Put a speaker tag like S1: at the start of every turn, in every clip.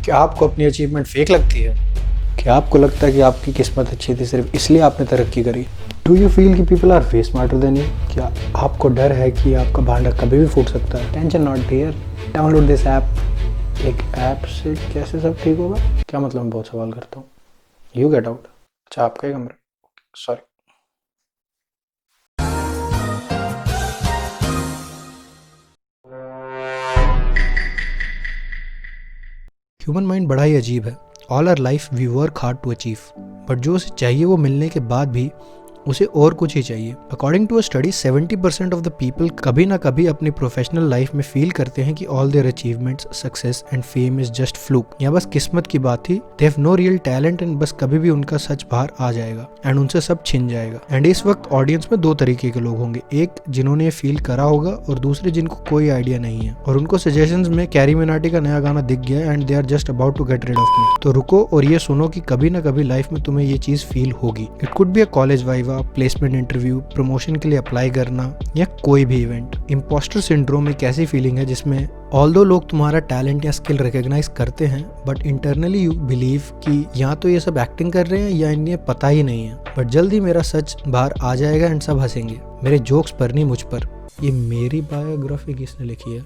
S1: क्या आपको अपनी अचीवमेंट फेक लगती है? क्या आपको लगता है कि आपकी किस्मत अच्छी थी सिर्फ इसलिए आपने तरक्की करी? डू यू फील कि people are way smarter than you? क्या आपको डर है कि आपका भांडा कभी भी फूट सकता है? Tension not dear, download this app. एक ऐप से कैसे सब ठीक होगा? क्या मतलब, मैं बहुत सवाल करता हूँ। You get out. अच्छा, आपका ही कमरा, सॉरी। ह्यूमन माइंड बड़ा ही अजीब है। All our life we work hard to achieve, but जो उसे चाहिए वो मिलने के बाद भी उसे और कुछ ही चाहिए। According to a study 70% of the people कभी ना कभी अपनी प्रोफेशनल लाइफ में फील करते हैं कि all their achievements, success and fame is just fluke, या बस किस्मत की बात थी। They have no real talent and बस कभी भी उनका सच बाहर आ जाएगा एंड उनसे सब छिन जाएगा। एंड इस वक्त ऑडियंस में दो तरीके के लोग होंगे, एक जिन्होंने ये फील करा होगा और दूसरे जिनको कोई आइडिया नहीं है और उनको सजेशंस में कैरी मिनाटी का नया गाना दिख गया and they are just about to get rid of me. तो रुको और ये सुनो कि कभी ना कभी लाइफ में तुम्हें ये चीज फील होगी। It could be a college viva, placement interview, promotion के लिए अप्लाई करना या कोई भी इवेंट। इम्पोस्टर सिंड्रोम एक ऐसी फीलिंग है जिसमें ऑल्दो लोग तुम्हारा टैलेंट या स्किल रिकॉग्नाइज करते हैं, बट इंटरनली यू बिलीव कि या तो ये सब एक्टिंग कर रहे हैं या इन्हें पता ही नहीं है। बट जल्दी मेरा सच बाहर आ जाएगा एंड सब हंसेंगे, मेरे जोक्स पर नहीं मुझ पर। ये मेरी बायोग्राफी किसने लिखी है?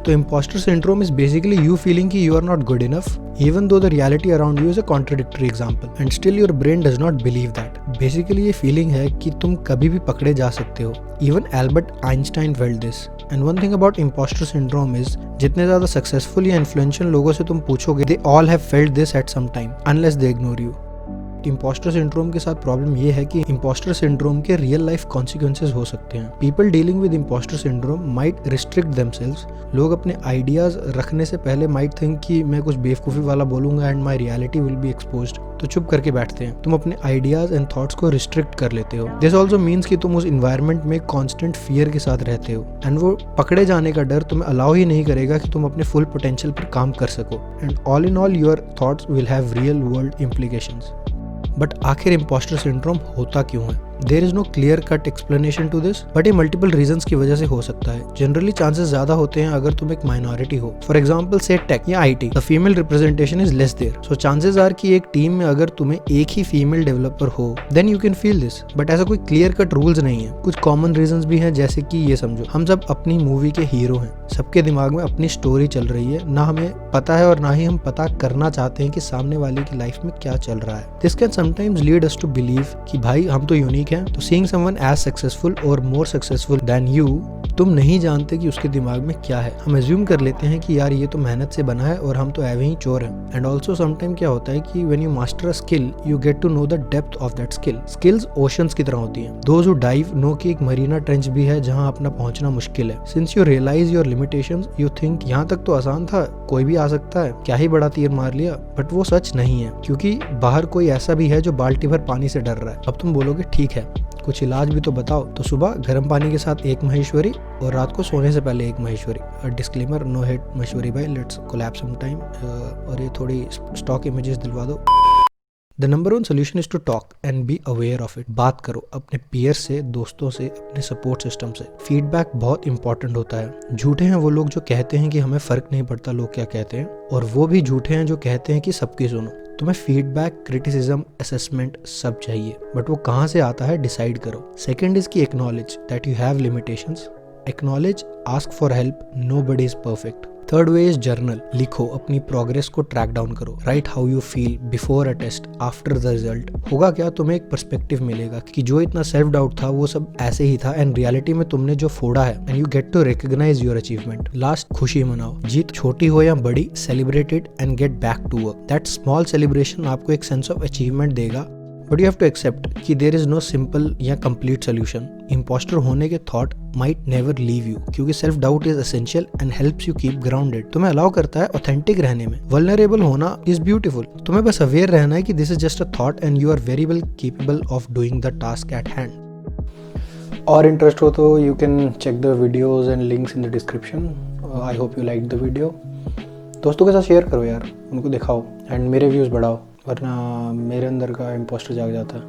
S1: तो imposter syndrome is basically you feeling कि you are not good enough, even though the reality around you is a contradictory example, and still your brain does not believe that. Basically ये feeling है कि तुम कभी भी पकड़े जा सकते हो। Even Albert Einstein felt this. And one thing about imposter syndrome is जितने ज़्यादा successful या influential लोगों से तुम पूछोगे, they all have felt this at some time, unless they ignore you. Imposter syndrome के साथ प्रॉब्लम ये है कि इम्पोस्टर सिंड्रोम के रियल लाइफ कॉन्सिक्वेंसेज हो सकते हैं। People dealing with imposter syndrome might restrict themselves. लोग अपने आइडियाज रखने से पहले माइट थिंक कि मैं कुछ बेवकूफ़ी वाला बोलूंगा and my reality will be exposed, तो चुप करके बैठते हैं। तुम अपने आइडियाज एंड थॉट्स को रिस्ट्रिक्ट कर लेते हो। दिस ऑल्सो मीन्स कि तुम उस इन्वायरमेंट में कॉन्स्टेंट फियर के साथ रहते हो एंड वो पकड़े जाने का डर तुम्हें अलाउ ही नहीं करेगा कि तुम अपने फुल पोटेंशियल पर काम कर सको। And all in all your thoughts will have real world implications. But आखिर इम्पोस्टर सिंड्रोम होता क्यों है? There is no clear cut explanation to this, but ये मल्टीपल रीजंस की वजह से हो सकता है। जनरली चांसेस ज्यादा होते हैं अगर तुम एक माइनॉरिटी हो। फॉर एग्जांपल से टेक या IT, the female representation is less there, so chances are कि एक टीम में अगर तुम्हें एक ही फीमेल डेवलपर हो then you can feel this. But ऐसा कोई क्लियर कट रूल्स नहीं है। कुछ कॉमन रीजंस भी हैं, जैसे कि ये समझो, हम सब अपनी मूवी के हीरो हैं, सबके दिमाग में अपनी स्टोरी चल रही है, ना हमें पता है और ना ही हम पता करना चाहते हैं कि सामने वाले की लाइफ में क्या चल रहा है। This can sometimes lead us to believe कि भाई हम तो यूनिक हैं, तो सीइंग समवन एज सक्सेसफुल और मोर सक्सेसफुल देन यू, तुम नहीं जानते कि उसके दिमाग में क्या है। हम एज्यूम कर लेते हैं कि यार ये तो मेहनत से बना है और हम तो एवे ही चोर हैं। एंड ऑल्सो समटाइम क्या होता है कि when you master a skill you get to know the depth of that skill. Skills oceans की तरह होती हैं। दोज हु डाइव नो कि एक मरीना ट्रेंच भी है जहां अपना पहुंचना मुश्किल है। Since you realise your limitations you think यहाँ तक तो आसान था, कोई भी आ सकता है, क्या ही बड़ा तीर मार लिया। बट वो सच नहीं है, क्योंकि बाहर कोई ऐसा भी है जो बाल्टी भर पानी से डर रहा है। अब तुम बोलोगे ठीक है, कुछ इलाज भी तो बताओ। तो सुबह गर्म पानी के साथ एक महेश्वरी और रात को सोने से पहले एक Maheshwari. Disclaimer, no hate Maheshwari भाई, लेट्स कोलैब सम टाइम। और ये थोड़ी स्टॉक इमेजेस दिलवा दो। The number one solution is to talk and be aware of it. बात करो अपने पीयर से, दोस्तों से, अपने सपोर्ट सिस्टम से। फीडबैक बहुत इंपॉर्टेंट होता है। झूठे हैं वो लोग जो कहते हैं कि हमें फर्क नहीं पड़ता लोग क्या कहते हैं, और वो भी झूठे हैं जो कहते हैं कि सबकी सुनो। तुम्हें फीडबैक, क्रिटिसिज्म, असेसमेंट सब चाहिए, बट वो कहाँ से आता है डिसाइड करो। सेकेंड इज की acknowledge that you have limitations. Acknowledge, ask for help, nobody is perfect. Third way is journal. लिखो, अपनी प्रोग्रेस को ट्रैक डाउन करो। Write how you feel before a test, after the result. होगा क्या, तुम्हें एक perspective मिलेगा कि जो इतना सेल्फ डाउट था वो सब ऐसे ही था एंड रियलिटी में तुमने जो फोड़ा है, and you get to recognise your achievement. Last, खुशी मनाओ। जीत छोटी हो या बड़ी, celebrated and get back to work. That small celebration आपको एक सेंस ऑफ अचीवमेंट देगा। But you have to accept कि देयर इज नो सिंपल या कंप्लीट सोल्यूशन। इम्पोस्टर होने के thought might never leave you, क्योंकि self doubt is essential and helps you keep grounded. तुम्हें allow करता है ऑथेंटिक रहने में। वल्नरेबल होना इज ब्यूटीफुल। तुम्हें बस अवेयर रहना है कि this is just a thought and you are very well capable of doing the task at hand. और इंटरेस्ट हो तो you can check the videos and links in the description. I hope you like the video. दोस्तों के साथ share करो यार, उनको दिखाओ एंड मेरे व्यूज़ बढ़ाओ, वरना मेरे अंदर का इम्पोस्टर जाग जाता है।